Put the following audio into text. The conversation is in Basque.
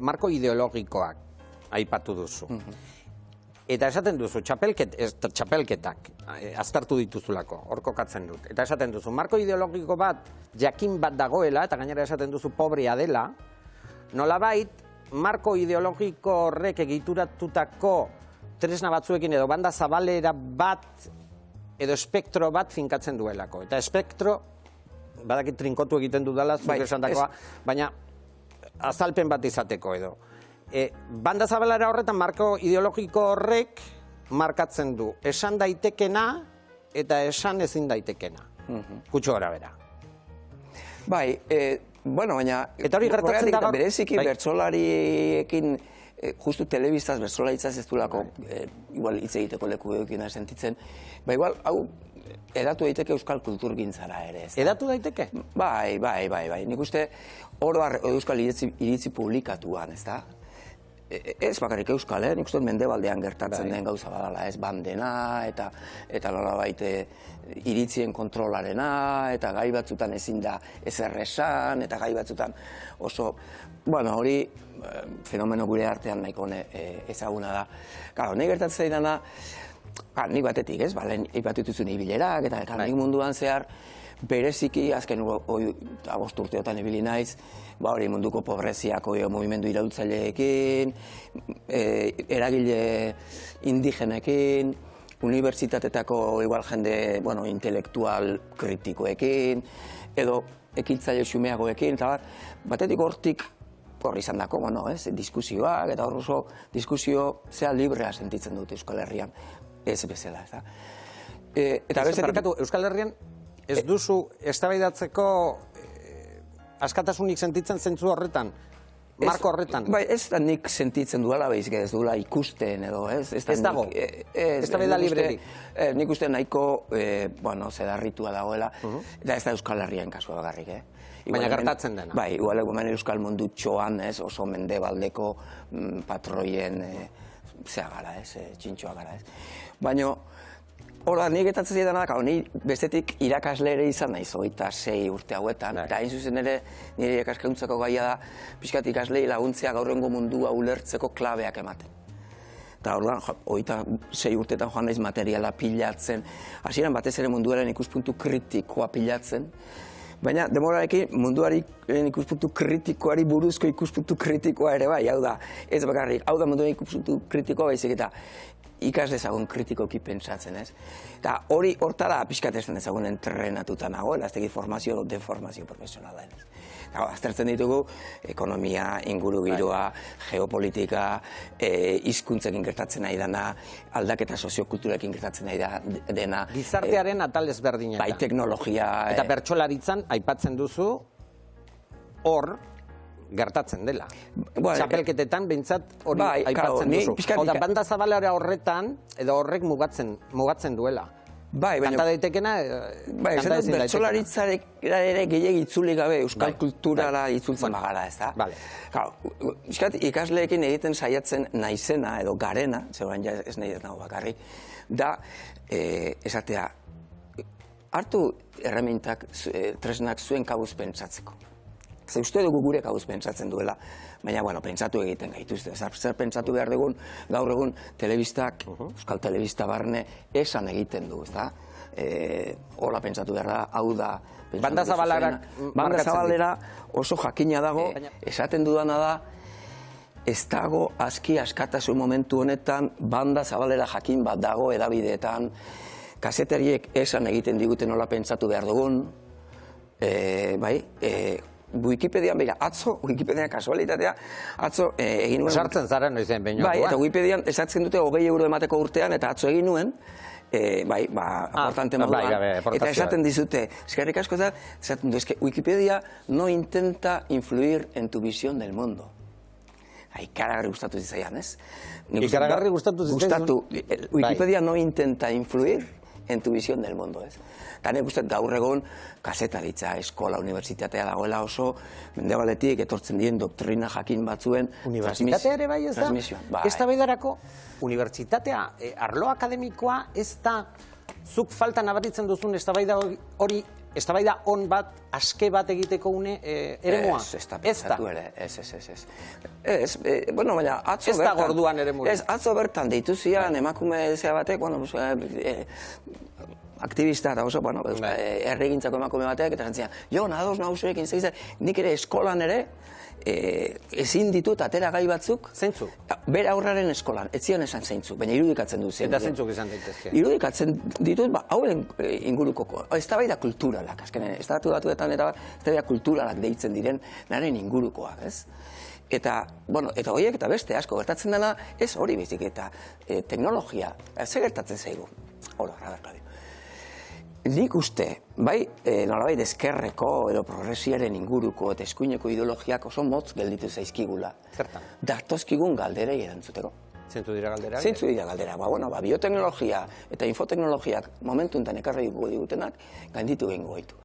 marko ideologikoak aipatu duzu. Eta esaten duzu, txapelketak aztertu dituzulako, hor kokatzen dut. Eta esaten duzu, marko ideologiko bat, jakin bat dagoela, eta gainera esaten duzu pobrea dela, nolabait, marko ideologiko horrek egituratutako tresna batzuekin edo banda zabalera bat edo espektro bat finkatzen duelako. Eta espektro, badakit trinkotu egiten dudala, zuk esandakoa, baina azalpen bat izateko edo. Banda zabalera horretan marko ideologiko horrek markatzen du. Esan daitekena eta esan ezin daitekena. Kutxo gara bera. Bai, bueno, baina... Eta hori gertatzen da gaur... Bereziki bertsolariekin, justu telebistaz bertsolaritzaz ez duelako, igual hitz egiteko leku egin sentitzen, ba igual, hau, edatu daiteke euskal kulturgintzara ere, ez da? Edatu daiteke? Bai. Nik uste, oroar euskal iritzi publikatuan, ez da? Ez bakarrik euskal, nik uste mendebaldean gertatzen den gauza badala, ez bandena, eta nolabait iritzien kontrolarena, eta gai batzutan ezin da ezer esan, eta gai batzutan oso, bueno, hori fenomeno gure artean nahiko ezaguna da. Claro, nahi gertatzen zaidana, nik batetik, ez, lehen ipatutuzun ibilerak, eta nik munduan zehar, bereziki, azken 5 urteotan ibili naiz, hori munduko pobreziako movimendu iraultzaileekin, eragile indigenekin, unibertsitatetako igual jende, intelektual kritikoekin, edo ekiltzaile xumeagoekin, eta batetik hortik hor izan dako, diskusioak, eta hor oso diskusio zea librea sentitzen dute Euskal Herrian, ez bezala, ez da. Eta bestetik, Euskal Herrian ez duzu eztabaidatzeko askatasunik sentitzen zentzu horretan, marko horretan? Bai, ez da nik sentitzen duela behizik, ez duela ikusten edo, ez? Ez dago? Eztabaida librerik? Nik uste nahiko, zedarritua dagoela, eta ez da Euskal Herrian kasua bagarrik, Baina gertatzen dena? Bai, igual egumen Euskal mundu txoan, oso mendebaldeko patroien zea gara, txintxoa gara, Baina, hola, nik getatzen zidan da, ni bestetik irakasle ere izan naiz, 26 urte hauetan, eta hain zuzen ere nire irakaskuntzako gaia da, pixkat ikaslei laguntzea gaur egungo mundua ulertzeko klabeak ematen. Eta orduan, 26 urteetan joan naiz materiala pilatzen, hasieran batez ere munduaren ikuspuntu kritikoa pilatzen, baina demorarekin munduaren ikuspuntu kritikoari buruzko ikuspuntu kritikoa ere bai, hau da, ez bakarrik, hau da munduaren ikuspuntu kritikoa baizik eta ikas dezagun kritikoki pentsatzen, ez? Eta hori hortara pixkat ez dezagun entrenatuta nagoela, ez tegit formazio, deformazio profesionala. Aztertzen ditugu ekonomia, ingurugiroa, geopolitika, hizkuntzekin gertatzen nahi dena, aldaketa soziokulturekin gertatzen nahi dena. Gizartearen atal ezberdinetan. Bai, teknologia. Eta bertsolaritzan aipatzen duzu hor gertatzen dela. Txapelketetan behintzat hori aipatzen duzu. Hau da, banda zabalera horretan, edo horrek mugatzen duela. Kanta daitekena, kanta ezin daitekena. Bertsolaritzarek ere gehiagik itzuli gabe euskal kulturara itzultzen bagara, ez da? Ikasleekin egiten saiatzen naizena edo garena, zegoen ez nahi ez nago bakarrik, da, esatea, hartu erremintak, tresnak zuen kabuz pentsatzeko. Ze uste dugu gure kabuz pentsatzen duela, baina, pentsatu egiten gaituzte. Zer pentsatu behar dugun, gaur egun telebistak, euskal telebista barne, esan egiten du, ez da? Hola pentsatu behar da, hau da... Banda zabalera oso jakina dago, esaten dudana da, ez dago aski askatasun momentu honetan, banda zabalera jakin bat dago edabideetan, kaseteriek esan egiten diguten hola pentsatu behar dugun, Wikipedian, beira, atzo, Wikipedian kasualitatea, atzo egin nuen... Sartzen zaren noizen behin Bai, eta Wikipedian esatzen dute 20 euro emateko urtean, eta atzo egin nuen, aportante moduan, eta esaten dizute, eskerrik asko da, esaten du, Wikipedia no intenta influir en tu visión del mundo. Ikaragarri gustatu zizaian, ez? Ikaragarri gustatu zizaian? Wikipedia no intenta influir en tu visión del mundo, ez? Eta nik uste gaur egun kasetaritza, eskola, unibertsitatea dagoela oso mendebaletik etortzen diren doktrina jakin batzuen Unibertsitatea ere bai ez da? Ez da behidarako, unibertsitatea, arlo akademikoa ez da zuk falta nabaritzen duzun eztabaida hori eztabaida on bat, aske bat egiteko une eremua? Ez da pentsatu ere, ez. Ez, bueno, baina atzo Ez dago orduan eremurik. Ez, atzo bertan deitu zian emakume zea batek, bueno, aktivista eta oso, bueno, herrigintzako emakume batek, eta zantzia, jo, ados nauzuekin zeitzen, nik ere eskolan ere, ezin ditut atera gai batzuk. Zeintzuk? Bere aurraren eskolan, ez zion esan zeintzuk, baina irudikatzen dut zen. Eta zeintzuk izan daitezke? Irudikatzen ditut, hauen inguruko, eztabaida kulturalak, azkenen, estatu batuetan eta eztabaida kulturalak deitzen diren naren ingurukoak, ez? Eta, bueno, eta horiek eta beste asko gertatzen dena, ez hori bizik, eta teknologia, ze gertatzen zaigu? Oro, Raberkadio. Nik uste, bai, nolabait ezkerreko edo progresiaren inguruko eta eskuineko ideologiak oso motz gelditu zaizkigula. Zertan? Datozkigun galderei erantzuteko. Zeintzuk dira galderak? Zeintzuk dira galderak? Bueno, bioteknologia eta infoteknologiak momentu enten ekarri digutenak gainditu egingo gaitu.